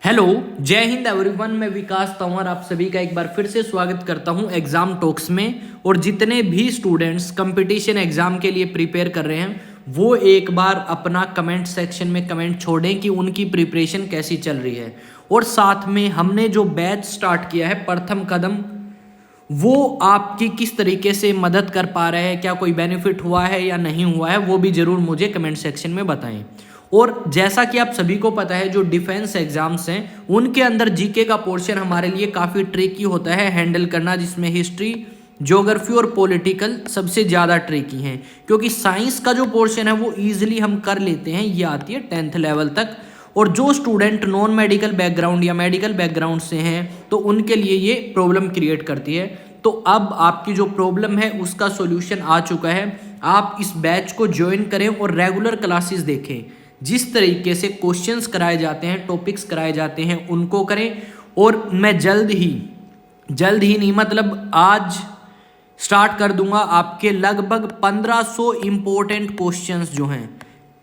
Hello, जय Hind everyone. मैं विकास तंवर आप सभी का एक बार फिर से स्वागत करता हूं एग्जाम टॉक्स में। और जितने भी स्टूडेंट्स कंपटीशन एग्जाम के लिए प्रिपेयर कर रहे हैं वो एक बार अपना कमेंट सेक्शन में कमेंट छोड़ें कि उनकी प्रिपरेशन कैसी चल रही है। और साथ में हमने जो बैच स्टार्ट किया है प्रथम कदम, वो आपकी किस तरीके से मदद कर पा रहे हैं, क्या कोई बेनिफिट हुआ है या नहीं हुआ है, वो भी ज़रूर मुझे कमेंट सेक्शन में बताएं। और जैसा कि आप सभी को पता है, जो डिफेंस एग्जाम्स हैं उनके अंदर जीके का पोर्शन हमारे लिए काफ़ी ट्रिकी होता है हैंडल करना, जिसमें हिस्ट्री, ज्योग्राफी और पॉलिटिकल सबसे ज़्यादा ट्रिकी हैं। क्योंकि साइंस का जो पोर्शन है वो ईजिली हम कर लेते हैं, ये आती है 10th लेवल तक। और जो स्टूडेंट नॉन मेडिकल बैकग्राउंड या मेडिकल बैकग्राउंड से हैं तो उनके लिए ये प्रॉब्लम क्रिएट करती है। तो अब आपकी जो प्रॉब्लम है उसका सॉल्यूशन आ चुका है। आप इस बैच को ज्वाइन करें और रेगुलर क्लासेस देखें। जिस तरीके से क्वेश्चंस कराए जाते हैं, टॉपिक्स कराए जाते हैं, उनको करें। और मैं जल्द ही नहीं मतलब आज स्टार्ट कर दूंगा आपके लगभग 1500 इंपॉर्टेंट क्वेश्चंस जो हैं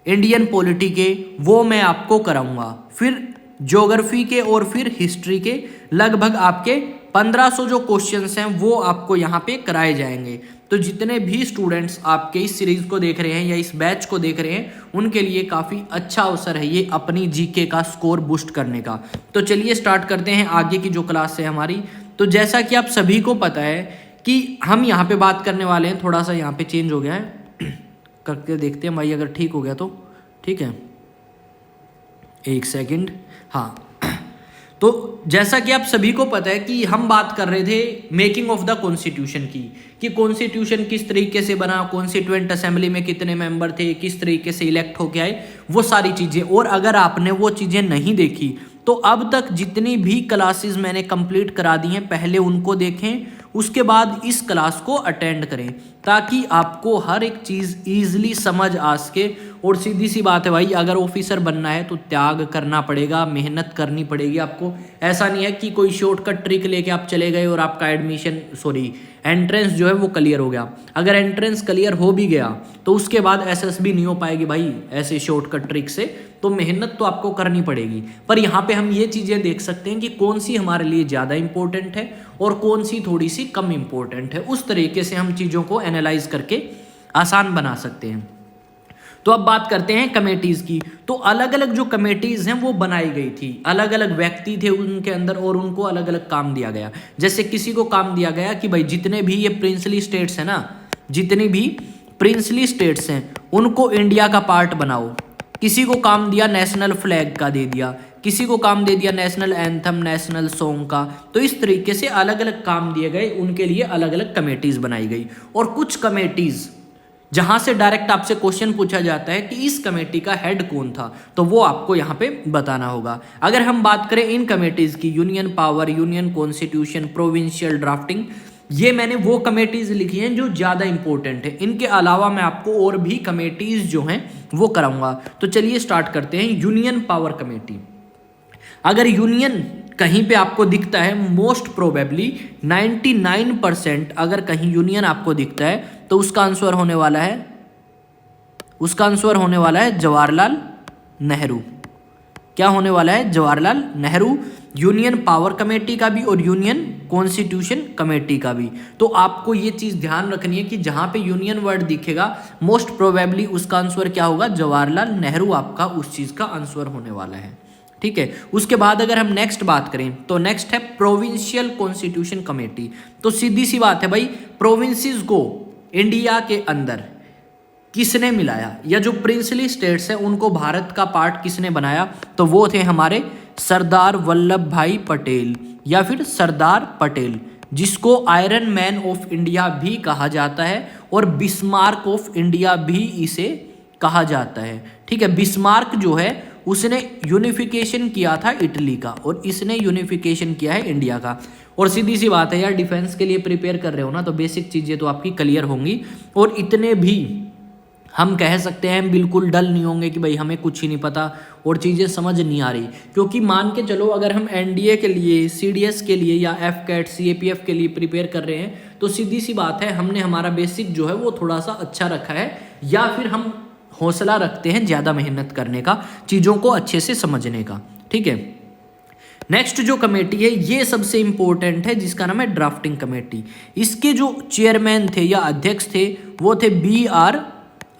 इंडियन पॉलिटी के, वो मैं आपको कराऊंगा। फिर ज्योग्राफी के और फिर हिस्ट्री के लगभग आपके 1500 जो क्वेश्चंस हैं वो आपको यहाँ पे कराए जाएंगे। तो जितने भी स्टूडेंट्स आपके इस सीरीज को देख रहे हैं या इस बैच को देख रहे हैं उनके लिए काफ़ी अच्छा अवसर है ये अपनी जीके का स्कोर बूस्ट करने का। तो चलिए स्टार्ट करते हैं आगे की जो क्लास है हमारी। तो जैसा कि आप सभी को पता है कि हम यहाँ पे बात करने वाले हैं, थोड़ा सा यहाँ पे चेंज हो गया है करके देखते हैं भाई, अगर ठीक हो गया तो ठीक है, एक सेकंड। हाँ, तो जैसा कि आप सभी को पता है कि हम बात कर रहे थे मेकिंग ऑफ द कॉन्स्टिट्यूशन की, कि कॉन्स्टिट्यूशन किस तरीके से बना, कॉन्स्टिट्यूएंट असेंबली में कितने मेंबर थे, किस तरीके से इलेक्ट होके आए, वो सारी चीज़ें। और अगर आपने वो चीज़ें नहीं देखी तो अब तक जितनी भी क्लासेस मैंने कंप्लीट करा दी हैं पहले उनको देखें, उसके बाद इस क्लास को अटेंड करें ताकि आपको हर एक चीज़ ईजिली समझ आ सके। और सीधी सी बात है भाई, अगर ऑफिसर बनना है तो त्याग करना पड़ेगा, मेहनत करनी पड़ेगी आपको। ऐसा नहीं है कि कोई शॉर्टकट ट्रिक लेके आप चले गए और आपका एंट्रेंस जो है वो क्लियर हो गया। अगर एंट्रेंस क्लियर हो भी गया तो उसके बाद एसएसबी नहीं हो पाएगी भाई ऐसे शॉर्टकट ट्रिक से। तो मेहनत तो आपको करनी पड़ेगी। पर यहाँ पे हम ये चीज़ें देख सकते हैं कि कौन सी हमारे लिए ज़्यादा इंपॉर्टेंट है और कौन सी थोड़ी सी कम इंपॉर्टेंट है। उस तरीके से हम चीज़ों को एनालाइज करके आसान बना सकते हैं। तो अब बात करते हैं कमेटीज़ की। तो अलग अलग जो कमेटीज़ हैं वो बनाई गई थी, अलग अलग व्यक्ति थे उनके अंदर और उनको अलग अलग काम दिया गया। जैसे किसी को काम दिया गया कि भाई जितने भी ये प्रिंसली स्टेट्स हैं ना, जितनी भी प्रिंसली स्टेट्स हैं उनको इंडिया का पार्ट बनाओ। किसी को काम दिया नेशनल फ्लैग का दे दिया, किसी को काम दे दिया नेशनल एंथम, नेशनल सॉन्ग का। तो इस तरीके से अलग अलग काम दिए गए, उनके लिए अलग अलग कमेटीज़ बनाई गई। और कुछ कमेटीज़ जहां से डायरेक्ट आपसे क्वेश्चन पूछा जाता है कि इस कमेटी का हेड कौन था, तो वो आपको यहाँ पे बताना होगा। अगर हम बात करें इन कमेटीज़ की, union power, union constitution, provincial drafting, ये मैंने वो कमेटीज़ लिखी हैं जो ज़्यादा इंपॉर्टेंट है। इनके अलावा मैं आपको और भी कमेटीज़ जो हैं वो कराऊंगा। तो चलिए स्टार्ट करते हैं। यूनियन पावर कमेटी, अगर यूनियन कहीं पे आपको दिखता है, मोस्ट प्रोबेबली 99% अगर कहीं यूनियन आपको दिखता है तो उसका आंसर होने वाला है जवाहरलाल नेहरू। क्या होने वाला है? Jawaharlal Nehru. Union power committee का भी और यूनियन कॉन्स्टिट्यूशन कमेटी का भी। तो आपको ये चीज़ ध्यान रखनी है कि जहाँ पे यूनियन वर्ड दिखेगा मोस्ट प्रोबेबली उसका आंसर क्या होगा? जवाहरलाल नेहरू आपका उस चीज़ का आंसर होने वाला है। ठीक है। उसके बाद अगर हम नेक्स्ट बात करें तो नेक्स्ट है प्रोविंशियल कॉन्स्टिट्यूशन कमेटी। तो सीधी सी बात है भाई, प्रोविंसेस को इंडिया के अंदर किसने मिलाया, या जो प्रिंसली स्टेट्स हैं उनको भारत का पार्ट किसने बनाया? तो वो थे हमारे सरदार वल्लभ भाई पटेल या फिर सरदार पटेल, जिसको आयरन मैन ऑफ इंडिया भी कहा जाता है और बिस्मार्क ऑफ इंडिया भी इसे कहा जाता है। ठीक है। बिस्मार्क जो है उसने यूनिफिकेशन किया था इटली का और इसने यूनिफिकेशन किया है इंडिया का। और सीधी सी बात है यार, डिफेंस के लिए प्रिपेयर कर रहे हो ना तो बेसिक चीज़ें तो आपकी क्लियर होंगी। और इतने भी हम कह सकते हैं बिल्कुल डल नहीं होंगे कि भाई हमें कुछ ही नहीं पता और चीज़ें समझ नहीं आ रही। क्योंकि मान के चलो अगर हम एनडीए के लिए, सीडीएस के लिए या एफकेट, सीएपीएफ के लिए प्रिपेयर कर रहे हैं तो सीधी सी बात है हमने हमारा बेसिक जो है वो थोड़ा सा अच्छा रखा है, या फिर हम हौसला रखते हैं ज़्यादा मेहनत करने का, चीज़ों को अच्छे से समझने का। ठीक है। नेक्स्ट जो कमेटी है ये सबसे इंपॉर्टेंट है, जिसका नाम है ड्राफ्टिंग कमेटी। इसके जो चेयरमैन थे या अध्यक्ष थे वो थे BR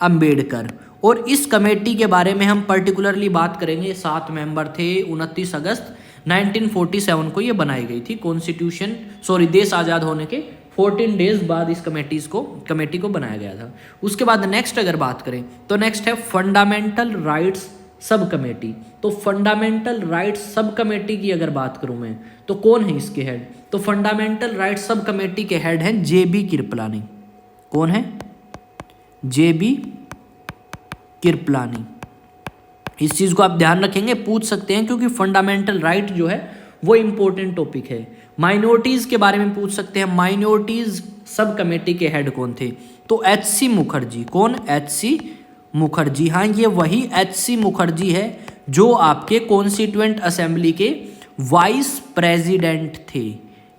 अंबेडकर। और इस कमेटी के बारे में हम पर्टिकुलरली बात करेंगे। 7 मेंबर थे। 29 अगस्त 1947 को ये बनाई गई थी। देश आज़ाद होने के 14 डेज बाद इस कमेटी को बनाया गया था। उसके बाद नेक्स्ट अगर बात करें तो नेक्स्ट है फंडामेंटल राइट्स सब कमेटी। तो फंडामेंटल राइट्स सब कमेटी की अगर बात करूं मैं तो कौन है इसके हेड? तो फंडामेंटल राइट्स सब कमेटी के हेड हैं JB कृपलानी। कौन है? JB कृपलानी। इस चीज को आप ध्यान रखेंगे, पूछ सकते हैं, क्योंकि फंडामेंटल राइट जो है वो इंपॉर्टेंट टॉपिक है। माइनॉरिटीज के बारे में पूछ सकते हैं। माइनॉरिटीज सब कमेटी के हेड कौन थे? तो HC मुखर्जी। कौन? HC मुखर्जी। हाँ, ये वही HC मुखर्जी है जो आपके कॉन्स्टिट्यूएंट असेंबली के वाइस प्रेसिडेंट थे,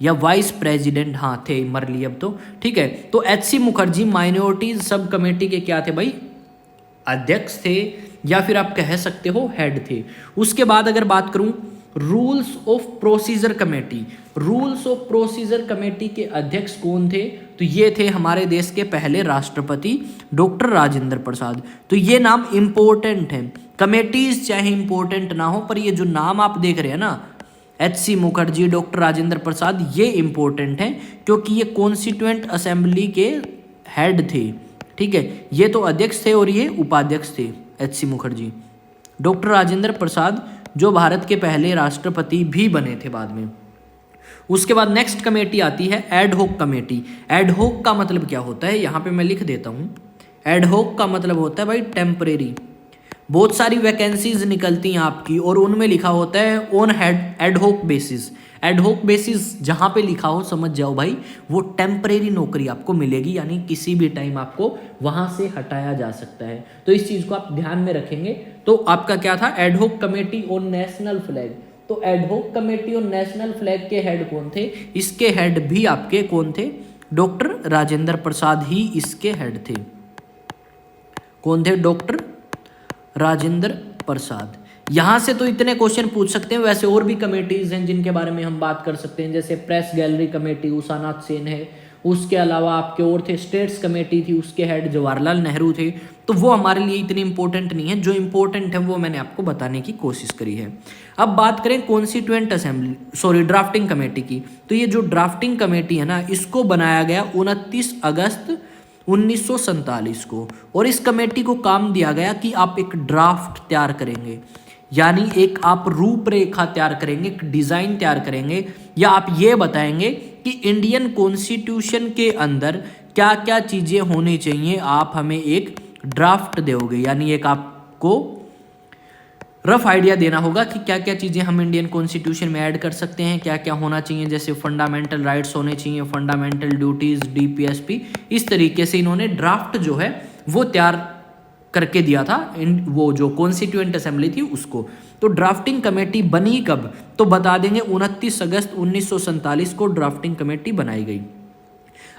या वाइस प्रेसिडेंट, हाँ थे, मर लिए अब तो, ठीक है। तो HC Mukherjee minorities sub committee के क्या थे भाई? अध्यक्ष थे, या फिर आप कह सकते हो हेड थे। उसके बाद अगर बात करूं rules of procedure committee. Rules of procedure committee के अध्यक्ष कौन थे? तो ये थे हमारे देश के पहले राष्ट्रपति डॉक्टर राजेंद्र प्रसाद। तो ये नाम इंपॉर्टेंट है। कमेटीज चाहे इंपॉर्टेंट ना हो, पर ये जो नाम आप देख रहे हैं ना, HC मुखर्जी, डॉक्टर राजेंद्र प्रसाद, ये इंपॉर्टेंट है क्योंकि ये कॉन्स्टिट्यूएंट असेंबली के हेड थे, ठीक है। ये तो अध्यक्ष थे और ये उपाध्यक्ष थे, HC मुखर्जी। डॉक्टर राजेंद्र प्रसाद जो भारत के पहले राष्ट्रपति भी बने थे बाद में। उसके बाद नेक्स्ट कमेटी आती है एडहॉक कमेटी। एडहॉक का मतलब क्या होता है, यहाँ पे मैं लिख देता हूँ। एडहॉक का मतलब होता है भाई टेम्परेरी। बहुत सारी वैकेंसीज निकलती हैं आपकी और उनमें लिखा होता है on ad hoc basis. Ad hoc basis जहाँ पे लिखा हो समझ जाओ भाई वो टेम्परेरी नौकरी आपको मिलेगी, यानी किसी भी टाइम आपको वहाँ से हटाया जा सकता है। तो इस चीज़ को आप ध्यान में रखेंगे। तो आपका क्या था? Ad hoc committee on national flag. तो ad hoc committee on national flag के हेड कौन थे? इसके हेड भी आपके कौन थे? डॉक्टर राजेंद्र प्रसाद ही इसके हेड थे। कौन थे? डॉक्टर राजेंद्र प्रसाद। यहाँ से तो इतने क्वेश्चन पूछ सकते हैं। वैसे और भी कमेटीज हैं जिनके बारे में हम बात कर सकते हैं, जैसे प्रेस गैलरी कमेटी, उषानाथ सेन है। उसके अलावा आपके और थे स्टेट्स कमेटी थी, उसके हेड जवाहरलाल नेहरू थे। तो वो हमारे लिए इतनी इंपॉर्टेंट नहीं है। जो इंपॉर्टेंट है वो मैंने आपको बताने की कोशिश करी है। अब बात करें कॉन्स्टिट्यूएंट असेंबली ड्राफ्टिंग कमेटी की। तो ये जो ड्राफ्टिंग कमेटी है ना, इसको बनाया गया 29 अगस्त 1947 को। और इस कमेटी को काम दिया गया कि आप एक ड्राफ्ट तैयार करेंगे, यानी एक आप रूपरेखा तैयार करेंगे, एक डिजाइन तैयार करेंगे, या आप ये बताएंगे कि इंडियन कॉन्स्टिट्यूशन के अंदर क्या क्या चीजें होनी चाहिए। आप हमें एक ड्राफ्ट दोगे, यानी एक आपको रफ आइडिया देना होगा कि क्या क्या चीज़ें हम इंडियन कॉन्स्टिट्यूशन में ऐड कर सकते हैं, क्या क्या होना चाहिए। जैसे फंडामेंटल राइट्स होने चाहिए, फंडामेंटल ड्यूटीज़, DPSP। इस तरीके से इन्होंने ड्राफ्ट जो है वो तैयार करके दिया था वो जो कॉन्स्टिट्यूएंट असेंबली थी उसको। तो ड्राफ्टिंग कमेटी बनी कब? तो बता देंगे 29 अगस्त 1947 को ड्राफ्टिंग कमेटी बनाई गई।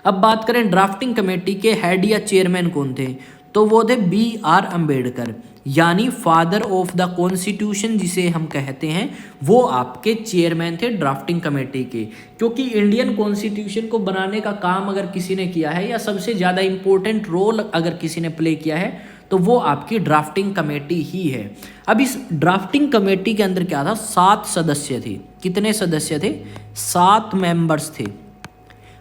अब बात करें ड्राफ्टिंग कमेटी के हेड या चेयरमैन कौन थे? तो वो थे BR अंबेडकर, यानी फादर ऑफ द कॉन्स्टिट्यूशन जिसे हम कहते हैं, वो आपके चेयरमैन थे ड्राफ्टिंग कमेटी के। क्योंकि इंडियन कॉन्स्टिट्यूशन को बनाने का काम अगर किसी ने किया है, या सबसे ज़्यादा इंपॉर्टेंट रोल अगर किसी ने प्ले किया है, तो वो आपकी ड्राफ्टिंग कमेटी ही है। अब इस ड्राफ्टिंग कमेटी के अंदर क्या था? 7 सदस्य थे। कितने सदस्य थे? 7 मेंबर्स थे।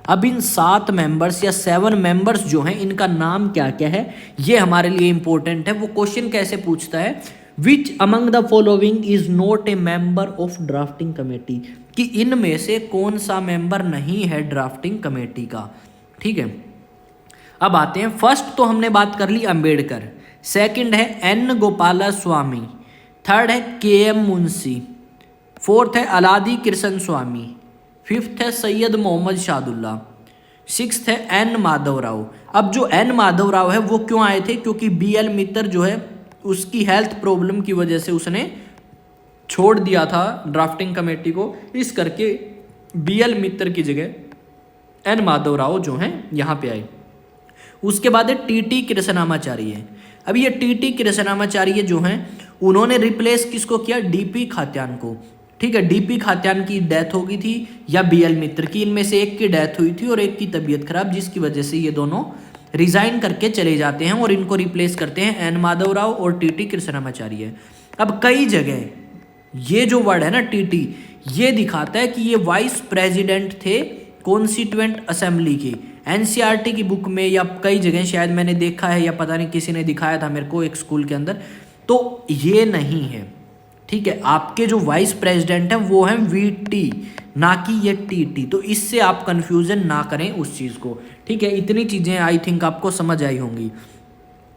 अब इन 7 मेंबर्स या 7 मेंबर्स जो हैं, इनका नाम क्या क्या है, ये हमारे लिए इंपॉर्टेंट है। वो क्वेश्चन कैसे पूछता है? Which among the following is not a member of drafting committee, कि इनमें से कौन सा मेंबर नहीं है ड्राफ्टिंग कमेटी का। ठीक है, अब आते हैं। फर्स्ट तो हमने बात कर ली अंबेडकर, सेकंड है N गोपाला स्वामी, थर्ड है KM मुंशी, फोर्थ है अलादी कृष्ण स्वामी, फिफ्थ है सैयद मोहम्मद शादुल्ला, सिक्स्थ है N माधव राव। अब जो N माधव राव है वो क्यों आए थे? क्योंकि BL मित्तर जो है उसकी हेल्थ प्रॉब्लम की वजह से उसने छोड़ दिया था ड्राफ्टिंग कमेटी को, इस करके BL मित्तर की जगह N माधव राव जो हैं यहाँ पे आए। उसके बाद है TT कृष्णामाचार्य। अब ये TT कृष्णामाचार्य जो हैं उन्होंने रिप्लेस किसको किया? DP खात्यान को। ठीक है, डीपी खात्यान की डेथ हो गई थी या बीएल मित्र की, इनमें से एक की डेथ हुई थी और एक की तबीयत खराब, जिसकी वजह से ये दोनों रिजाइन करके चले जाते हैं और इनको रिप्लेस करते हैं एन माधव राव और टीटी कृष्णमाचार्य। अब कई जगह ये जो वर्ड है ना टीटी, ये दिखाता है कि ये वाइस प्रेसिडेंट थे कॉन्स्टिट्यूएंट असेंबली के। एनसीईआरटी की बुक में या कई जगह शायद मैंने देखा है या पता नहीं किसी ने दिखाया था मेरे को एक स्कूल के अंदर, तो ये नहीं है। ठीक है, आपके जो वाइस प्रेसिडेंट हैं वो हैं वीटी, ना कि ये टीटी। तो इससे आप कंफ्यूजन ना करें उस चीज़ को। ठीक है, इतनी चीज़ें आई थिंक आपको समझ आई होंगी।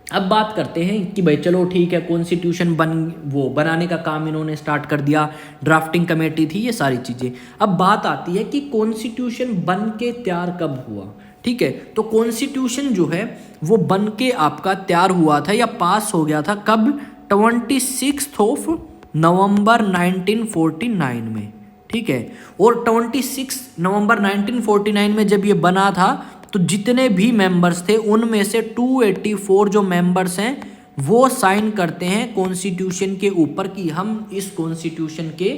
अब बात करते हैं कि भाई चलो ठीक है, कॉन्स्टिट्यूशन बनाने का काम इन्होंने स्टार्ट कर दिया, ड्राफ्टिंग कमेटी थी, ये सारी चीज़ें। अब बात आती है कि कॉन्स्टिट्यूशन बन के तैयार कब हुआ। ठीक है, तो कॉन्स्टिट्यूशन जो है वो बन के आपका तैयार हुआ था या पास हो गया था कब? 26 नवंबर 1949 में। ठीक है, और 26 नवंबर 1949 में जब ये बना था तो जितने भी मेंबर्स थे उनमें से 284 जो मेंबर्स हैं वो साइन करते हैं कॉन्स्टिट्यूशन के ऊपर कि हम इस कॉन्स्टिट्यूशन के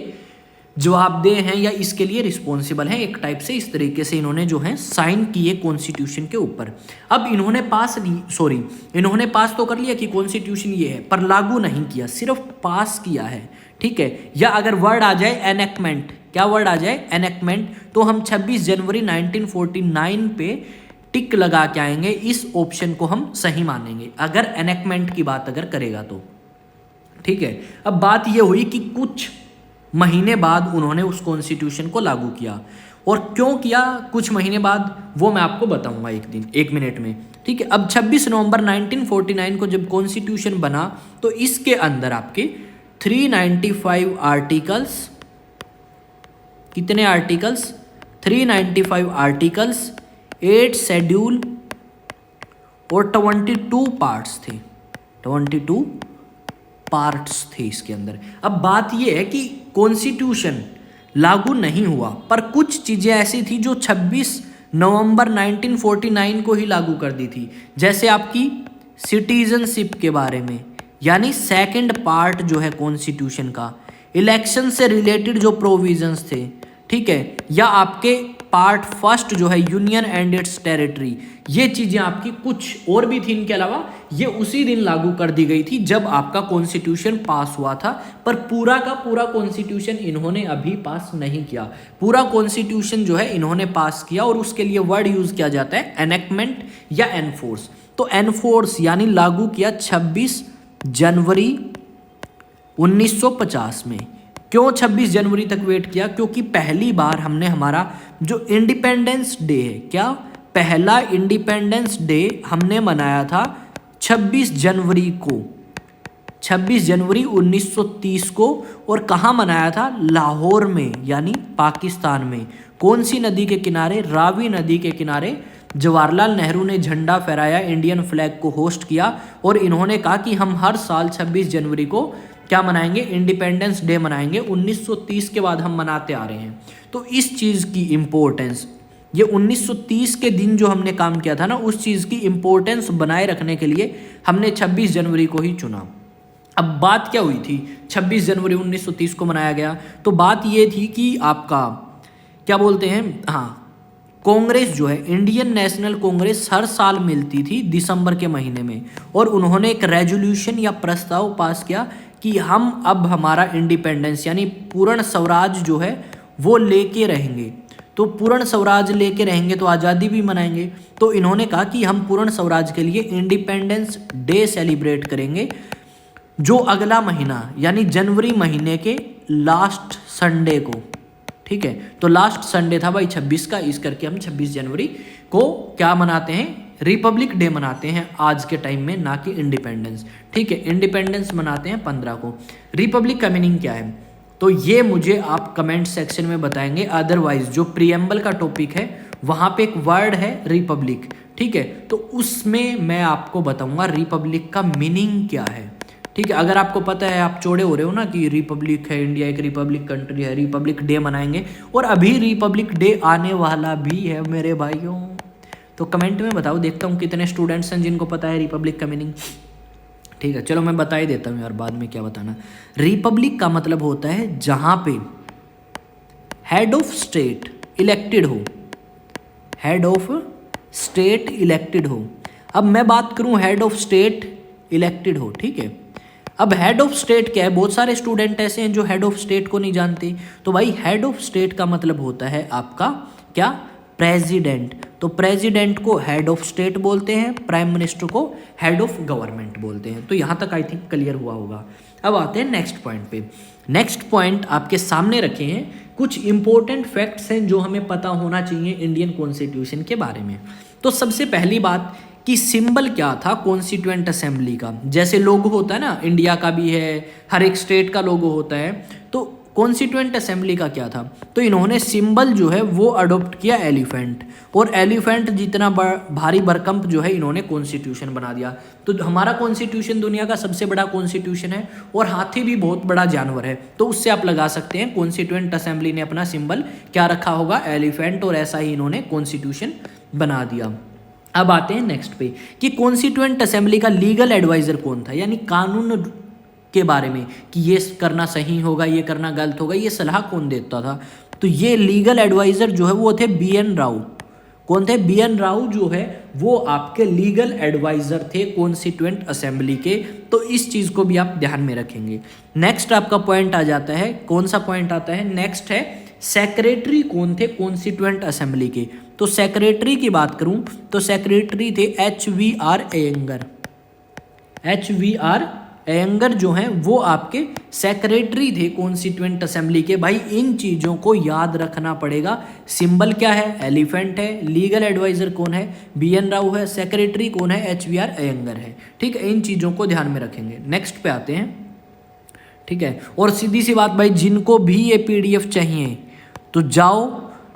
जवाबदेह हैं या इसके लिए रिस्पॉन्सिबल हैं, एक टाइप से। इस तरीके से इन्होंने जो है साइन किए कॉन्स्टिट्यूशन के ऊपर। अब इन्होंने पास तो कर लिया कि कॉन्स्टिट्यूशन ये है, पर लागू नहीं किया, सिर्फ पास किया है। ठीक है, या अगर वर्ड आ जाए एनेक्टमेंट, क्या वर्ड आ जाए? एनेक्टमेंट, तो हम 26 जनवरी 1949 पे टिक लगा के आएंगे, इस ऑप्शन को हम सही मानेंगे अगर एनेक्टमेंट की बात अगर करेगा तो। ठीक है, अब बात ये हुई कि कुछ महीने बाद उन्होंने उस कॉन्स्टिट्यूशन को लागू किया, और क्यों किया कुछ महीने बाद वो मैं आपको बताऊंगा एक मिनट में। ठीक है, अब 26 नवंबर 1949 को जब कॉन्स्टिट्यूशन बना तो इसके अंदर आपके 395 आर्टिकल्स, कितने आर्टिकल्स? 395 आर्टिकल्स, 8 शेड्यूल और 22 पार्ट्स थे। 22 पार्ट्स थे इसके अंदर। अब बात यह है कि कॉन्स्टिट्यूशन लागू नहीं हुआ, पर कुछ चीज़ें ऐसी थी जो 26 नवंबर 1949 को ही लागू कर दी थी, जैसे आपकी सिटीजनशिप के बारे में, यानी सेकंड पार्ट जो है कॉन्स्टिट्यूशन का, इलेक्शन से रिलेटेड जो प्रोविजंस थे। ठीक है, या आपके पार्ट फर्स्ट जो है यूनियन एंड इट्स टेरिटरी, ये चीज़ें आपकी कुछ और भी थी इनके अलावा, ये उसी दिन लागू कर दी गई थी जब आपका कॉन्स्टिट्यूशन पास हुआ था। पर पूरा का पूरा कॉन्स्टिट्यूशन इन्होंने अभी पास नहीं किया। पूरा कॉन्स्टिट्यूशन जो है इन्होंने पास किया, और उसके लिए वर्ड यूज किया जाता है एनेक्टमेंट या एनफोर्स। तो एनफोर्स यानी लागू किया 26 जनवरी 1950 में। क्यों 26 जनवरी तक वेट किया? क्योंकि पहली बार हमने हमारा जो इंडिपेंडेंस डे है, क्या पहला इंडिपेंडेंस डे हमने मनाया था 26 जनवरी को, 26 जनवरी 1930 को। और कहाँ मनाया था? लाहौर में, यानी पाकिस्तान में। कौन सी नदी के किनारे? रावी नदी के किनारे। जवाहरलाल नेहरू ने झंडा फहराया, इंडियन फ्लैग को होस्ट किया, और इन्होंने कहा कि हम हर साल 26 जनवरी को क्या मनाएंगे? इंडिपेंडेंस डे मनाएंगे। 1930 के बाद हम मनाते आ रहे हैं। तो इस चीज़ की इम्पोर्टेंस, ये 1930 के दिन जो हमने काम किया था ना, उस चीज़ की इम्पोर्टेंस बनाए रखने के लिए हमने 26 जनवरी को ही चुना। अब बात क्या हुई थी? 26 जनवरी 1930 को मनाया गया, तो बात ये थी कि आपका क्या बोलते हैं, हाँ, कांग्रेस जो है, इंडियन नेशनल कांग्रेस हर साल मिलती थी दिसंबर के महीने में, और उन्होंने एक रेजोल्यूशन या प्रस्ताव पास किया कि हम अब हमारा इंडिपेंडेंस यानी पूर्ण स्वराज जो है वो लेके रहेंगे। तो पूर्ण स्वराज लेके रहेंगे तो आज़ादी भी मनाएंगे। तो इन्होंने कहा कि हम पूर्ण स्वराज के लिए इंडिपेंडेंस डे सेलिब्रेट करेंगे, जो अगला महीना यानी जनवरी महीने के लास्ट संडे को। ठीक है, तो लास्ट संडे था भाई 26 का, इस करके हम 26 जनवरी को क्या मनाते हैं? रिपब्लिक डे मनाते हैं आज के टाइम में, ना कि इंडिपेंडेंस। ठीक है, इंडिपेंडेंस मनाते हैं 15 को। रिपब्लिक का मीनिंग क्या है तो ये मुझे आप कमेंट सेक्शन में बताएंगे। अदरवाइज जो प्रीएम्बल का टॉपिक है वहाँ पे एक वर्ड है रिपब्लिक। ठीक है, तो उसमें मैं आपको बताऊंगा रिपब्लिक का मीनिंग क्या है। ठीक है, अगर आपको पता है, आप चौड़े हो रहे हो ना कि रिपब्लिक है, इंडिया एक रिपब्लिक कंट्री है, रिपब्लिक डे मनाएंगे, और अभी रिपब्लिक डे आने वाला भी है मेरे भाइयों, तो कमेंट में बताओ, देखता हूँ कितने स्टूडेंट्स हैं जिनको पता है रिपब्लिक का मीनिंग। ठीक है, चलो मैं बता ही देता हूँ यार, बाद में क्या बताना। रिपब्लिक का मतलब होता है जहाँ पे हेड ऑफ स्टेट इलेक्टेड हो, हेड ऑफ स्टेट इलेक्टेड हो। अब मैं बात करूं हेड ऑफ स्टेट इलेक्टेड हो, ठीक है। अब हेड ऑफ स्टेट क्या है, बहुत सारे स्टूडेंट ऐसे हैं जो हेड ऑफ स्टेट को नहीं जानते। तो भाई हेड ऑफ स्टेट का मतलब होता है आपका क्या, प्रेसिडेंट। तो प्रेसिडेंट को हेड ऑफ स्टेट बोलते हैं, प्राइम मिनिस्टर को हेड ऑफ गवर्नमेंट बोलते हैं। तो यहाँ तक आई थिंक क्लियर हुआ होगा। अब आते हैं नेक्स्ट पॉइंट पे। नेक्स्ट पॉइंट आपके सामने रखे हैं, कुछ इंपॉर्टेंट फैक्ट्स हैं जो हमें पता होना चाहिए इंडियन कॉन्स्टिट्यूशन के बारे में। तो सबसे पहली बात कि सिंबल क्या था कॉन्स्टिट्यूएंट असेंबली का। जैसे लोगो होता है ना, इंडिया का भी है, हर एक स्टेट का लोगो होता है, तो कॉन्स्टिट्यूएंट असेंबली का क्या था, तो इन्होंने सिंबल जो है वो अडॉप्ट किया एलिफेंट, और एलिफेंट जितना भारी भरकम जो है इन्होंने कॉन्स्टिट्यूशन बना दिया। तो हमारा कॉन्स्टिट्यूशन दुनिया का सबसे बड़ा कॉन्स्टिट्यूशन है, और हाथी भी बहुत बड़ा जानवर है, तो उससे आप लगा सकते हैं कॉन्स्टिट्यूएंट असेंबली ने अपना सिंबल क्या रखा होगा, एलिफेंट, और ऐसा ही इन्होंने कॉन्स्टिट्यूशन बना दिया। अब आते हैं नेक्स्ट पे कि कॉन्स्टिट्यूएंट असेंबली का लीगल एडवाइजर कौन था, यानी कानून के बारे में कि ये करना सही होगा, ये करना गलत होगा, ये सलाह कौन देता था। तो ये लीगल एडवाइजर जो है वो थे BN राव। कौन थे, BN राव जो है वो आपके लीगल एडवाइजर थे कॉन्स्टिट्यूएंट असेंबली के। तो इस चीज को भी आप ध्यान में रखेंगे। नेक्स्ट आपका पॉइंट आ जाता है, कौन सा पॉइंट आता है, नेक्स्ट है सेक्रेटरी कौन थे कॉन्स्टिट्यूएंट असेंबली के। तो सेक्रेटरी की बात करूं तो सेक्रेटरी थे HVR अयंगर। HVR अयंगर जो हैं वो आपके सेक्रेटरी थे कॉन्स्टिट्यूएंट असेंबली के। भाई इन चीज़ों को याद रखना पड़ेगा। सिंबल क्या है, एलिफेंट है, लीगल एडवाइजर कौन है, BN राव है, सेक्रेटरी कौन है, HVR अयंगर है, ठीक है। इन चीज़ों को ध्यान में रखेंगे। नेक्स्ट पे आते हैं, ठीक है। और सीधी सी बात भाई, जिनको भी ये PDF चाहिए तो जाओ,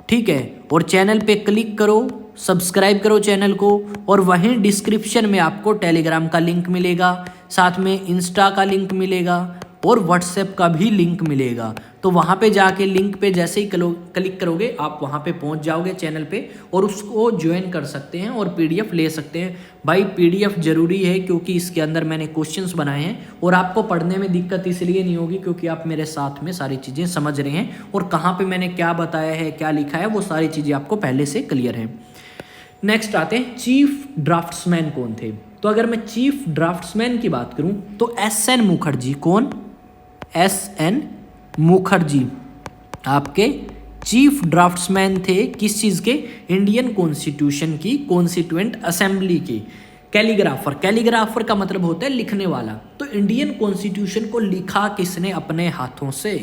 ठीक है, और चैनल पे क्लिक करो, सब्सक्राइब करो चैनल को, और वहीं डिस्क्रिप्शन में आपको टेलीग्राम का लिंक मिलेगा, साथ में इंस्टा का लिंक मिलेगा, और व्हाट्सएप का भी लिंक मिलेगा। तो वहाँ पे जाके लिंक पे जैसे ही क्लिक करोगे आप वहाँ पे पहुँच जाओगे चैनल पे, और उसको ज्वाइन कर सकते हैं और PDF ले सकते हैं। भाई PDF ज़रूरी है क्योंकि इसके अंदर मैंने क्वेश्चंस बनाए हैं, और आपको पढ़ने में दिक्कत इसलिए नहीं होगी क्योंकि आप मेरे साथ में सारी चीज़ें समझ रहे हैं, और कहाँ पर मैंने क्या बताया है, क्या लिखा है, वो सारी चीज़ें आपको पहले से क्लियर है। नेक्स्ट आते हैं, चीफ ड्राफ्ट्समैन कौन थे। तो अगर मैं चीफ ड्राफ्ट्समैन की बात करूं तो SN मुखर्जी। कौन, SN मुखर्जी आपके चीफ ड्राफ्ट्समैन थे। किस चीज़ के, इंडियन कॉन्स्टिट्यूशन की, कॉन्स्टिट्यूएंट असेंबली के। कैलीग्राफर, कैलीग्राफर का मतलब होता है लिखने वाला। तो इंडियन कॉन्स्टिट्यूशन को लिखा किसने अपने हाथों से,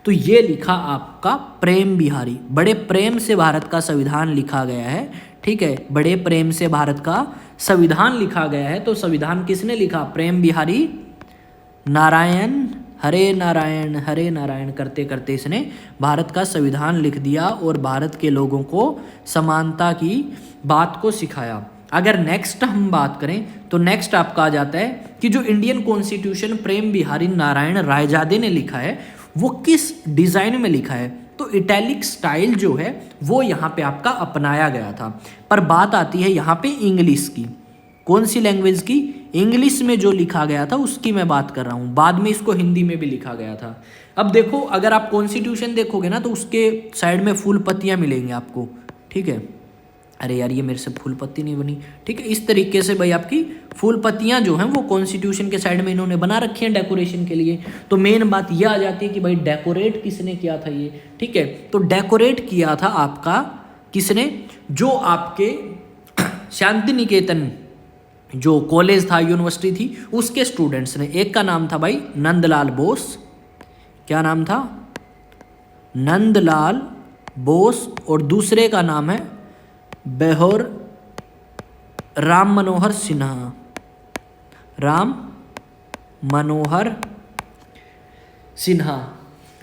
तो ये लिखा आपका प्रेम बिहारी। बड़े प्रेम से भारत का संविधान लिखा गया है, ठीक है, बड़े प्रेम से भारत का संविधान लिखा गया है। तो संविधान किसने लिखा, प्रेम बिहारी नारायण, हरे नारायण करते करते इसने भारत का संविधान लिख दिया, और भारत के लोगों को समानता की बात को सिखाया। अगर नेक्स्ट हम बात करें तो नेक्स्ट आपका आ जाता है कि जो इंडियन कॉन्स्टिट्यूशन प्रेम बिहारी नारायण रायजादे ने लिखा है वो किस डिज़ाइन में लिखा है। तो इटैलिक स्टाइल जो है वो यहाँ पे आपका अपनाया गया था। पर बात आती है यहाँ पे इंग्लिश की। कौन सी लैंग्वेज की, इंग्लिश में जो लिखा गया था उसकी मैं बात कर रहा हूँ। बाद में इसको हिंदी में भी लिखा गया था। अब देखो, अगर आप कॉन्स्टिट्यूशन देखोगे ना तो उसके साइड में फूल पत्तियाँ मिलेंगी आपको, ठीक है। अरे यार, ये मेरे से फूल पत्ती नहीं बनी, ठीक है। इस तरीके से भाई आपकी फूल पत्तियाँ जो हैं वो कॉन्स्टिट्यूशन के साइड में इन्होंने बना रखी हैं डेकोरेशन के लिए। तो मेन बात यह आ जाती है कि भाई डेकोरेट किसने किया था ये, ठीक है। तो डेकोरेट किया था आपका किसने, जो आपके शांति निकेतन जो कॉलेज था, यूनिवर्सिटी थी, उसके स्टूडेंट्स ने। एक का नाम था भाई नंदलाल बोस, क्या नाम था, नंदलाल बोस, और दूसरे का नाम है बेहोर राम मनोहर सिन्हा, राम मनोहर सिन्हा,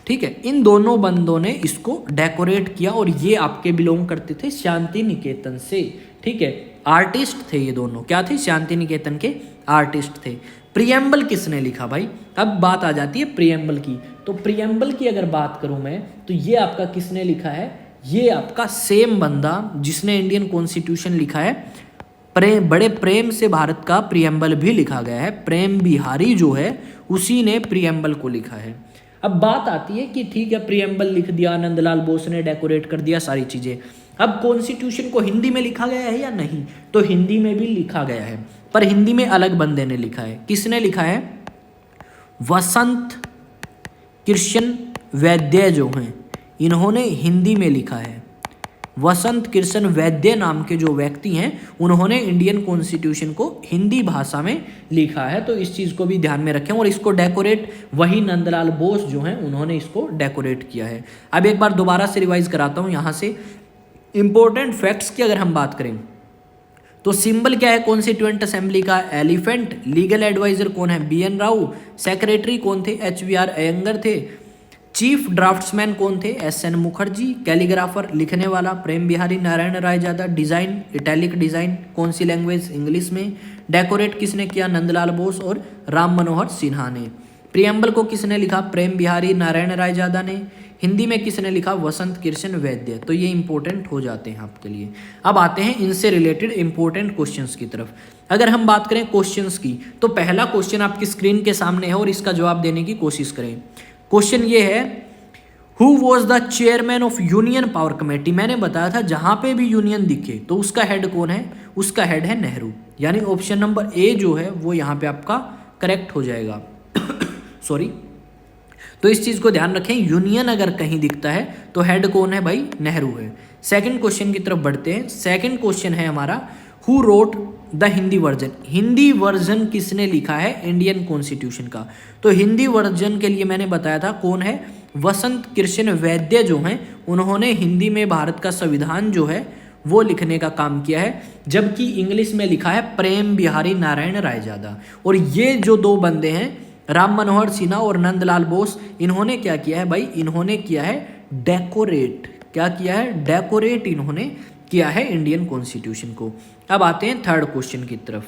ठीक है। इन दोनों बंदों ने इसको डेकोरेट किया, और ये आपके बिलोंग करते थे शांति निकेतन से, ठीक है। आर्टिस्ट थे ये दोनों, क्या थे, शांति निकेतन के आर्टिस्ट थे। प्रियम्बल किसने लिखा भाई, अब बात आ जाती है प्रियम्बल की। तो प्रियम्बल की अगर बात करूं मैं तो ये आपका किसने लिखा है, ये आपका सेम बंदा जिसने इंडियन कॉन्स्टिट्यूशन लिखा है, बड़े प्रेम से भारत का प्रियम्बल भी लिखा गया है, प्रेम बिहारी जो है उसी ने प्रियम्बल को लिखा है। अब बात आती है कि ठीक है प्रियम्बल लिख दिया, नंदलाल बोस ने डेकोरेट कर दिया सारी चीजें, अब कॉन्स्टिट्यूशन को हिंदी में लिखा गया है या नहीं? तो हिंदी में भी लिखा गया है, पर हिंदी में अलग बंदे ने लिखा है। किसने लिखा है? वसंत कृष्ण वैद्य जो हैं, इन्होंने हिंदी में लिखा है। वसंत कृष्ण वैद्य नाम के जो व्यक्ति हैं, उन्होंने इंडियन कॉन्स्टिट्यूशन को हिंदी भाषा में लिखा है। तो इस चीज़ को भी ध्यान में रखें। और इसको डेकोरेट वही नंदलाल बोस जो हैं, उन्होंने इसको डेकोरेट किया है। अब एक बार दोबारा से रिवाइज कराता हूँ यहाँ से। इंपॉर्टेंट फैक्ट्स की अगर हम बात करें तो सिंबल क्या है कॉन्स्टिट्यूएंट असेंबली का? एलिफेंट। लीगल एडवाइजर कौन है? BN राव। सेक्रेटरी कौन थे? HVR अयंगर थे। चीफ ड्राफ्ट्समैन कौन थे? SN मुखर्जी। कैलीग्राफर लिखने वाला Prem Behari Narain Raizada. Design italic design कौन सी लैंग्वेज? इंग्लिश में। डेकोरेट किसने किया? नंदलाल बोस और राम मनोहर सिन्हा ने। प्रियम्बल को किसने लिखा? प्रेम बिहारी नारायण रायजादा ने। हिंदी में किसने लिखा? वसंत कृष्ण वैद्य। तो ये इंपॉर्टेंट हो जाते हैं आपके लिए। अब आते हैं इनसे रिलेटेड इंपॉर्टेंट क्वेश्चंस की तरफ। अगर हम बात करें क्वेश्चंस की, तो पहला क्वेश्चन आपकी स्क्रीन के सामने है और इसका जवाब देने की कोशिश करें। क्वेश्चन ये है, who was the chairman of union power committee? मैंने बताया था जहां पे भी यूनियन दिखे तो उसका हेड कौन है? उसका हेड है नेहरू। यानी ऑप्शन नंबर ए जो है वो यहाँ पे आपका करेक्ट हो जाएगा। सॉरी। तो इस चीज को ध्यान रखें, यूनियन अगर कहीं दिखता है तो हेड कौन है भाई? नेहरू है। सेकंड क्वेश्चन की तरफ बढ़ते हैं। सेकंड क्वेश्चन है हमारा, who wrote the Hindi version? Hindi version किसने लिखा है इंडियन कॉन्स्टिट्यूशन का? तो हिंदी वर्जन के लिए मैंने बताया था कौन है? वसंत कृष्ण वैद्य जो हैं, उन्होंने हिंदी में भारत का संविधान जो है वो लिखने का काम किया है। जबकि इंग्लिश में लिखा है प्रेम बिहारी नारायण रायजादा। और ये जो दो बंदे हैं, राम मनोहर सिन्हा और नंदलाल बोस, इन्होंने क्या किया है भाई? इन्होंने किया है डेकोरेट। क्या किया है? डेकोरेट इन्होंने किया है इंडियन कॉन्स्टिट्यूशन को। अब आते हैं थर्ड क्वेश्चन की तरफ।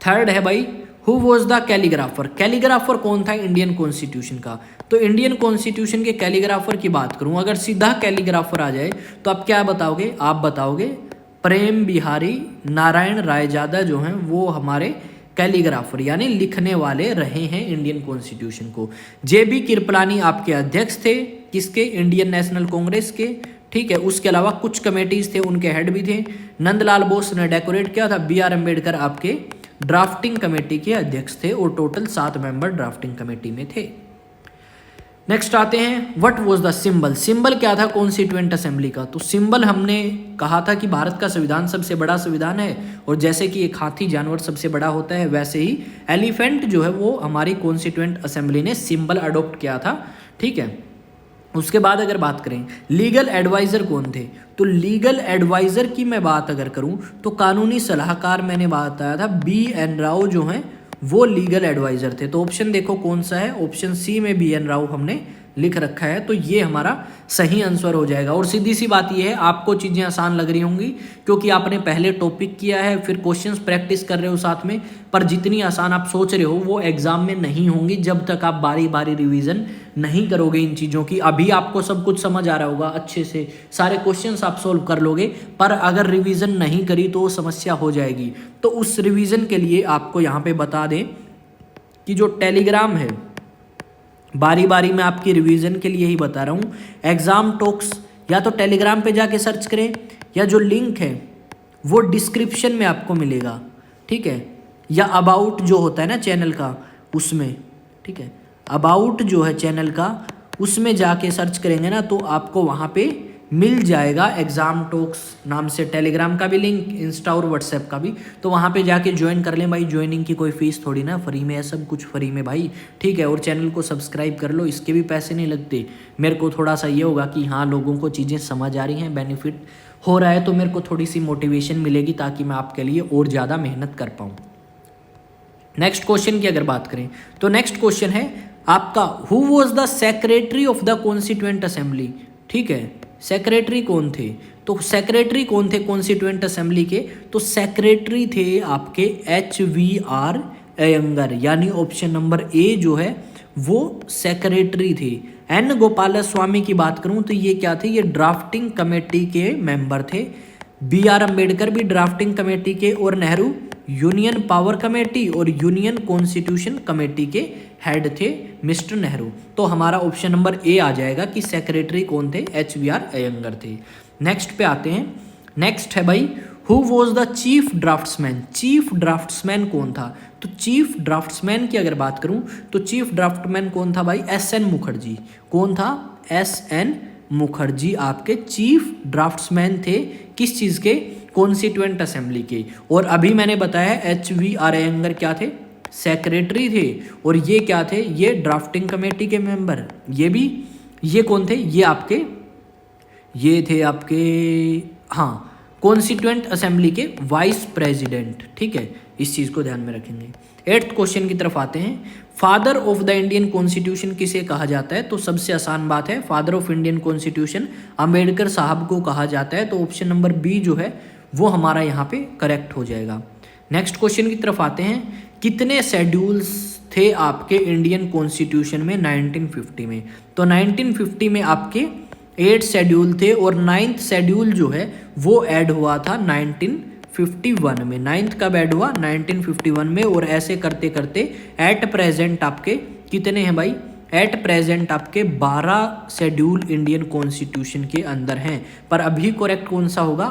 थर्ड है भाई, who was the calligrapher? Calligrapher कौन था इंडियन कॉन्स्टिट्यूशन का? तो इंडियन कॉन्स्टिट्यूशन के कैलीग्राफर की बात करूं, अगर सीधा कैलीग्राफर आ जाए तो आप क्या बताओगे? आप बताओगे प्रेम बिहारी नारायण रायजादा जो हैं वो हमारे कैलीग्राफर यानी लिखने वाले रहे हैं इंडियन कॉन्स्टिट्यूशन को। JB कृपलानी आपके अध्यक्ष थे, किसके? इंडियन नेशनल कांग्रेस के। ठीक है, उसके अलावा कुछ कमेटीज थे उनके हेड भी थे। नंदलाल बोस ने डेकोरेट किया था। BR अम्बेडकर आपके ड्राफ्टिंग कमेटी के अध्यक्ष थे और टोटल 7 मेंबर ड्राफ्टिंग कमेटी में थे। नेक्स्ट आते हैं, what was the symbol? Symbol क्या था कॉन्स्टिट्यूएंट असेंबली का? तो सिंबल हमने कहा था कि भारत का संविधान सबसे बड़ा संविधान है, और जैसे कि एक हाथी जानवर सबसे बड़ा होता है, वैसे ही एलिफेंट जो है वो हमारी कॉन्स्टिट्यूएंट असेंबली ने सिंबल अडॉप्ट किया था। ठीक है, उसके बाद अगर बात करें लीगल एडवाइज़र कौन थे? तो लीगल एडवाइज़र की मैं बात अगर करूं तो कानूनी सलाहकार मैंने बताया था BN राव जो हैं वो लीगल एडवाइज़र थे। तो ऑप्शन देखो कौन सा है? ऑप्शन सी में BN राव हमने लिख रखा है, तो ये हमारा सही आंसर हो जाएगा। और सीधी सी बात ये है, आपको चीज़ें आसान लग रही होंगी क्योंकि आपने पहले टॉपिक किया है, फिर क्वेश्चंस प्रैक्टिस कर रहे हो साथ में, पर जितनी आसान आप सोच रहे हो वो एग्जाम में नहीं होंगी जब तक आप बारी बारी रिवीजन नहीं करोगे इन चीज़ों की। अभी आपको सब कुछ समझ आ रहा होगा अच्छे से, सारे क्वेश्चंस आप सोल्व कर लोगे, पर अगर रिवीजन नहीं करी तो समस्या हो जाएगी। तो उस रिवीजन के लिए आपको यहाँ पे बता दें कि जो टेलीग्राम है, बारी बारी मैं आपकी रिवीजन के लिए ही बता रहा हूँ, एग्जाम टॉक्स या तो टेलीग्राम पे जाके सर्च करें, या जो लिंक है वो डिस्क्रिप्शन में आपको मिलेगा। ठीक है, या अबाउट जो होता है ना चैनल का उसमें, ठीक है, अबाउट जो है चैनल का उसमें जाके सर्च करेंगे ना तो आपको वहाँ पे मिल जाएगा एग्जाम टॉक्स नाम से टेलीग्राम का भी लिंक, इंस्टा और व्हाट्सएप का भी। तो वहाँ पे जाके ज्वाइन कर लें भाई, ज्वाइनिंग की कोई फीस थोड़ी ना, फ्री में है, सब कुछ फ्री में भाई। ठीक है, और चैनल को सब्सक्राइब कर लो, इसके भी पैसे नहीं लगते। मेरे को थोड़ा सा ये होगा कि हाँ लोगों को चीज़ें समझ आ रही हैं, बेनिफिट हो रहा है, तो मेरे को थोड़ी सी मोटिवेशन मिलेगी ताकि मैं आपके लिए और ज़्यादा मेहनत कर पाऊँ। नेक्स्ट क्वेश्चन की अगर बात करें तो नेक्स्ट क्वेश्चन है आपका, who was the secretary of the constituent assembly? ठीक है, सेक्रेटरी कौन थे? तो सेक्रेटरी कौन थे कॉन्स्टिट्यूएंट असेंबली के? तो सेक्रेटरी थे आपके HVR अयंगर, यानी ऑप्शन नंबर ए जो है वो सेक्रेटरी थे। N गोपालस्वामी की बात करूं तो ये क्या थे? ये ड्राफ्टिंग कमेटी के मेंबर थे। BR अम्बेडकर भी ड्राफ्टिंग कमेटी के, और नेहरू यूनियन पावर कमेटी और यूनियन कॉन्स्टिट्यूशन कमेटी के हेड थे मिस्टर नेहरू। तो हमारा ऑप्शन नंबर ए आ जाएगा कि सेक्रेटरी कौन थे, HBR अयंगर थे। नेक्स्ट पे आते हैं। नेक्स्ट है भाई, who was the chief draughtsman. Chief draughtsman कौन था? तो चीफ ड्राफ्ट्समैन की अगर बात करूं तो चीफ ड्राफ्टमैन कौन था भाई? SN मुखर्जी। कौन था? SN मुखर्जी आपके चीफ ड्राफ्ट्समैन थे। किस चीज़ के? कॉन्स्टिट्यूएंट असेंबली के। और अभी मैंने बताया HBR अयंगर क्या थे? सेक्रेटरी थे। और ये क्या थे? ये ड्राफ्टिंग कमेटी के मेंबर। ये कौन थे? ये थे आपके, हाँ, कॉन्स्टिट्यूएंट असेंबली के वाइस प्रेसिडेंट। ठीक है, इस चीज़ को ध्यान में रखेंगे। 8th क्वेश्चन की तरफ आते हैं। Father of the Indian constitution किसे कहा जाता है? तो सबसे आसान बात है, father of Indian constitution Ambedkar साहब को कहा जाता है। तो ऑप्शन नंबर बी जो है वो हमारा यहाँ पे करेक्ट हो जाएगा। नेक्स्ट क्वेश्चन की तरफ आते हैं। कितने शेड्यूल्स थे आपके इंडियन कॉन्स्टिट्यूशन में 1950 में? तो 1950 में आपके 8 शेड्यूल थे और 9th शेड्यूल जो है वो ऐड हुआ था 1951 में। 9th कब ऐड हुआ? 1951 में। और ऐसे करते करते एट प्रेजेंट आपके कितने हैं भाई? एट प्रेजेंट आपके 12 शेड्यूल इंडियन कॉन्स्टिट्यूशन के अंदर हैं। पर अभी करेक्ट कौन सा होगा?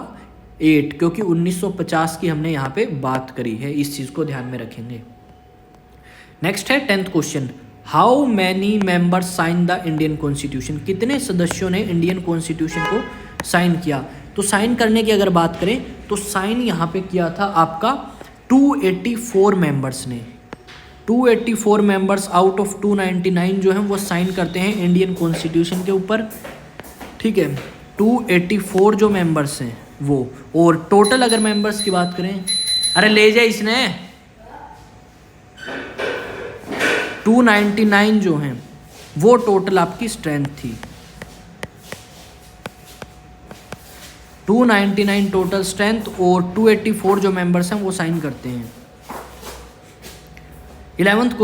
8, क्योंकि 1950 की हमने यहाँ पे बात करी है। इस चीज़ को ध्यान में रखेंगे। नेक्स्ट है 10th question. How many members sign the Indian constitution. कितने सदस्यों ने इंडियन कॉन्स्टिट्यूशन को साइन किया? तो साइन करने की अगर बात करें तो साइन यहाँ पे किया था आपका 284 मेंबर्स ने। 284 मेंबर्स आउट ऑफ 299 जो हैं वो साइन करते हैं इंडियन कॉन्स्टिट्यूशन के ऊपर। ठीक है, 284 जो मेंबर्स हैं वो। और टोटल अगर मेंबर्स की बात करें, अरे ले जाए इसने, 299 जो हैं वो टोटल आपकी स्ट्रेंथ थी। 299 टोटल स्ट्रेंथ और 284 जो मेंबर्स हैं वो साइन करते हैं। 11th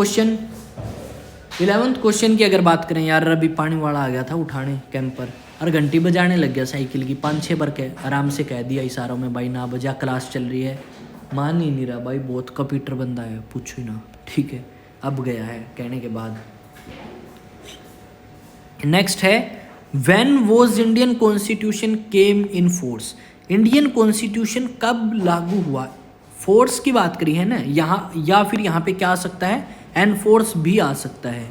क्वेश्चन की अगर बात करें, यार अभी पानी वाला आ गया था उठाने कैंपर और घंटी बजाने लग गया साइकिल की। 5-6 बार आराम से कह दिया इशारों में, भाई ना बजा, क्लास चल रही है। मान ही नहीं रहा भाई, बहुत कंप्यूटर बंदा है, पूछो ही ना। ठीक है, अब गया है कहने के बाद। नेक्स्ट है, when was Indian constitution came in force. Indian constitution कब लागू हुआ? फोर्स की बात करी है ना यहाँ, या फिर यहाँ पे क्या आ सकता है? एन फोर्स भी आ सकता है।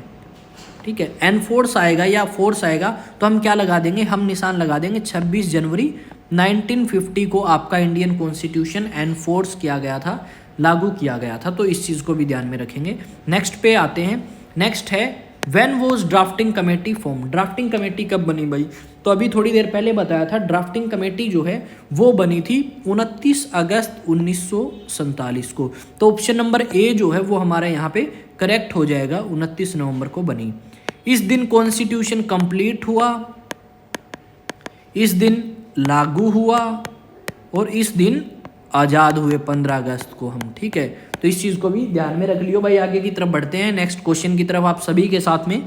ठीक है, एन फोर्स आएगा या फोर्स आएगा तो हम क्या लगा देंगे? हम निशान लगा देंगे 26 जनवरी 1950 को आपका इंडियन कॉन्स्टिट्यूशन एन फोर्स किया गया था, लागू किया गया था। तो इस चीज़ को भी ध्यान में रखेंगे। नेक्स्ट पे आते हैं। नेक्स्ट है, when was drafting committee form. Drafting committee कब बनी भाई? तो अभी थोड़ी देर पहले बताया था, ड्राफ्टिंग कमेटी जो है वो बनी थी 29 अगस्त 1947 को। तो ऑप्शन नंबर ए जो है वो हमारा यहाँ पे करेक्ट हो जाएगा, 29 नवंबर को बनी। इस दिन कॉन्स्टिट्यूशन कंप्लीट हुआ, इस दिन लागू हुआ और इस दिन आज़ाद हुए 15 अगस्त को हम। ठीक है, तो इस चीज़ को भी ध्यान में रख लियो भाई। आगे की तरफ बढ़ते हैं नेक्स्ट क्वेश्चन की तरफ आप सभी के साथ में।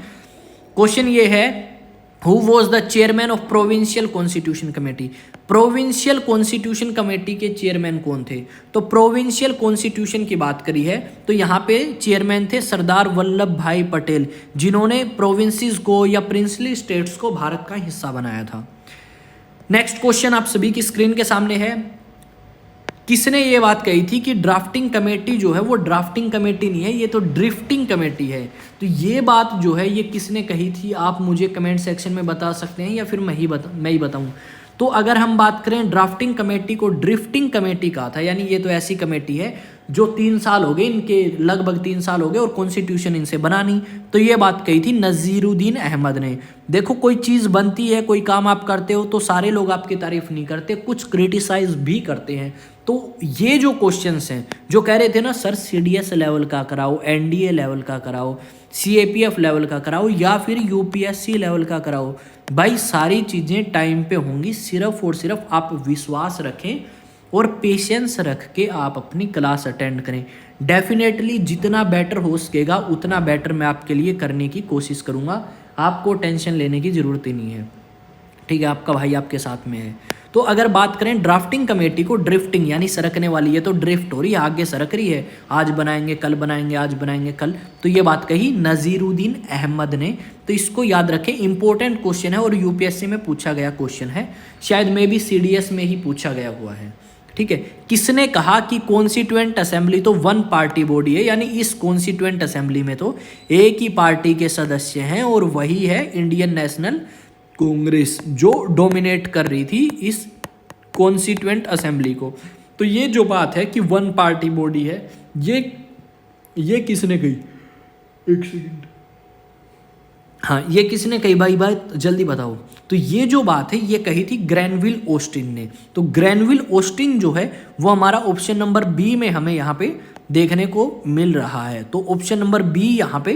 क्वेश्चन ये है, who was the chairman of provincial constitution committee. Provincial constitution committee के चेयरमैन कौन थे? तो प्रोविंशियल कॉन्स्टिट्यूशन की बात करी है तो यहाँ पे चेयरमैन थे सरदार वल्लभ भाई पटेल, जिन्होंने प्रोविंसेस को या प्रिंसली स्टेट्स को भारत का हिस्सा बनाया था। नेक्स्ट क्वेश्चन आप सभी की स्क्रीन के सामने है। किसने ये बात कही थी कि ड्राफ्टिंग कमेटी जो है वो ड्राफ्टिंग कमेटी नहीं है, ये तो ड्रिफ्टिंग कमेटी है। तो ये बात जो है ये किसने कही थी, आप मुझे कमेंट सेक्शन में बता सकते हैं या फिर मैं ही बताऊं। तो अगर हम बात करें, ड्राफ्टिंग कमेटी को ड्रिफ्टिंग कमेटी कहा था, यानी ये तो ऐसी कमेटी है जो 3 साल हो गए इनके, लगभग 3 साल हो गए और कॉन्स्टिट्यूशन इनसे बना नहीं। तो ये बात कही थी नजीरुद्दीन अहमद ने। देखो, कोई चीज़ बनती है, कोई काम आप करते हो तो सारे लोग आपकी तारीफ नहीं करते, कुछ क्रिटिसाइज भी करते हैं। तो ये जो क्वेश्चंस हैं, जो कह रहे थे ना सर CDS लेवल का कराओ, NDA लेवल का कराओ, CAPF लेवल का कराओ या फिर UPSC लेवल का कराओ, भाई सारी चीज़ें टाइम पे होंगी। सिर्फ और सिर्फ आप विश्वास रखें और पेशेंस रख के आप अपनी क्लास अटेंड करें। डेफिनेटली जितना बेटर हो सकेगा उतना बेटर मैं आपके लिए करने की कोशिश करूँगा। आपको टेंशन लेने की ज़रूरत ही नहीं है। ठीक है, आपका भाई आपके साथ में है। तो अगर बात करें ड्राफ्टिंग कमेटी को, ड्रिफ्टिंग यानी सरकने वाली है, तो ड्रिफ्ट हो रही है, आगे सरक रही है, आज बनाएंगे कल बनाएंगे, आज बनाएंगे कल। तो ये बात कही नजीरुद्दीन अहमद ने। तो इसको याद रखें, इंपॉर्टेंट क्वेश्चन है और यूपीएससी में पूछा गया क्वेश्चन है, शायद में भी सीडीएस में ही पूछा गया हुआ है। ठीक है, किसने कहा कि कॉन्स्टिट्यूएंट असेंबली तो वन पार्टी बॉडी है, यानी इस कॉन्स्टिट्यूएंट असेंबली में तो एक ही पार्टी के सदस्य हैं और वही है इंडियन नेशनल कांग्रेस, जो डोमिनेट कर रही थी इस कॉन्स्टिट्यूएंट असेंबली को। तो ये जो बात है कि वन पार्टी बॉडी है, ये किसने कही, एक सेकंड, हाँ ये किसने कही भाई, जल्दी बताओ। तो ये जो बात है ये कही थी ग्रैनविल ऑस्टिन ने। तो ग्रैनविल ऑस्टिन जो है वो हमारा ऑप्शन नंबर बी में हमें यहाँ पे देखने को मिल रहा है। तो ऑप्शन नंबर बी यहाँ पे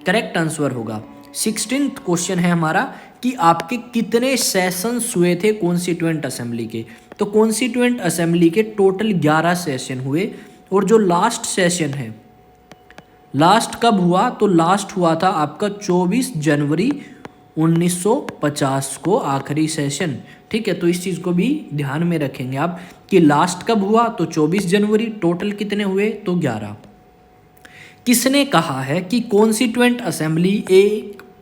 करेक्ट आंसर होगा। 16th क्वेश्चन है हमारा कि आपके कितने सेशंस हुए थे कॉन्स्टिट्यूएंट असेंबली के। तो कॉन्स्टिट्यूएंट असेंबली के टोटल 11 सेशन हुए और जो लास्ट सेशन है, लास्ट कब हुआ, तो लास्ट हुआ था आपका 24 जनवरी 1950 को, आखिरी सेशन। ठीक है, तो इस चीज़ को भी ध्यान में रखेंगे आप कि लास्ट कब हुआ, तो 24 जनवरी। टोटल कितने हुए, तो 11। किसने कहा है कि constituent assembly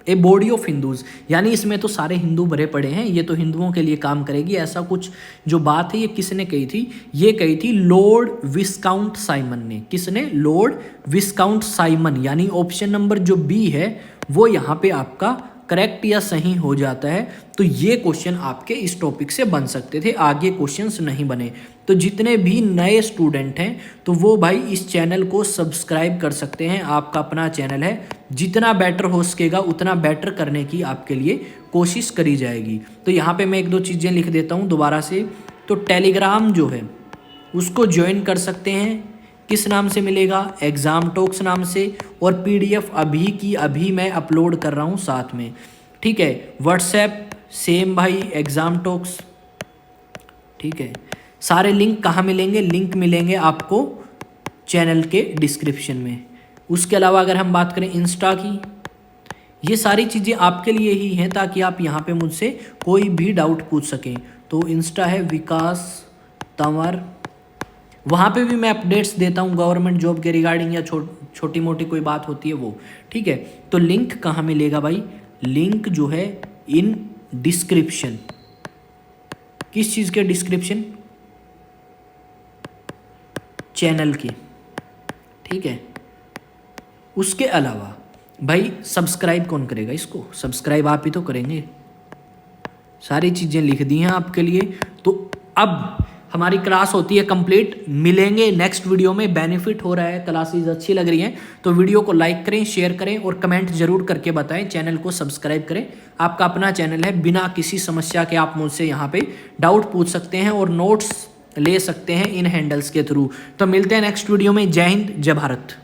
a body of Hindus, यानी इसमें तो सारे हिंदू भरे पड़े हैं, ये तो हिंदुओं के लिए काम करेगी, ऐसा कुछ जो बात है ये किसने कही थी, ये कही थी लॉर्ड विस्काउंट साइमन ने। किसने, लॉर्ड विस्काउंट साइमन, यानी ऑप्शन नंबर जो बी है वो यहाँ पे आपका करेक्ट या सही हो जाता है। तो ये क्वेश्चन आपके इस टॉपिक से बन सकते थे, आगे क्वेश्चंस नहीं बने। तो जितने भी नए स्टूडेंट हैं तो वो भाई इस चैनल को सब्सक्राइब कर सकते हैं, आपका अपना चैनल है, जितना बेटर हो सकेगा उतना बेटर करने की आपके लिए कोशिश करी जाएगी। तो यहाँ पे मैं एक दो चीज़ें लिख देता हूँ दोबारा से। तो टेलीग्राम जो है उसको ज्वाइन कर सकते हैं, किस नाम से मिलेगा, एग्ज़ाम टॉक्स नाम से, और पीडीएफ अभी की अभी मैं अपलोड कर रहा हूँ साथ में। ठीक है, व्हाट्सएप सेम भाई एग्ज़ाम टॉक्स। ठीक है, सारे लिंक कहाँ मिलेंगे, लिंक मिलेंगे आपको चैनल के डिस्क्रिप्शन में। उसके अलावा अगर हम बात करें इंस्टा की, ये सारी चीज़ें आपके लिए ही हैं ताकि आप यहाँ पे मुझसे कोई भी डाउट पूछ सकें। तो इंस्टा है विकास तंवर, वहाँ पे भी मैं अपडेट्स देता हूँ गवर्नमेंट जॉब के रिगार्डिंग, या छोटी मोटी कोई बात होती है वो। ठीक है, तो लिंक कहाँ मिलेगा भाई, लिंक जो है इन डिस्क्रिप्शन। किस चीज़ के डिस्क्रिप्शन, चैनल की। ठीक है, उसके अलावा भाई सब्सक्राइब कौन करेगा इसको, सब्सक्राइब आप ही तो करेंगे। सारी चीज़ें लिख दी हैं आपके लिए। तो अब हमारी क्लास होती है कंप्लीट, मिलेंगे नेक्स्ट वीडियो में। बेनिफिट हो रहा है, क्लासेस अच्छी लग रही हैं तो वीडियो को लाइक करें, शेयर करें और कमेंट जरूर करके बताएं। चैनल को सब्सक्राइब करें, आपका अपना चैनल है, बिना किसी समस्या के आप मुझसे यहाँ पे डाउट पूछ सकते हैं और नोट्स ले सकते हैं इन हैंडल्स के थ्रू। तो मिलते हैं नेक्स्ट वीडियो में। जय हिंद, जय भारत।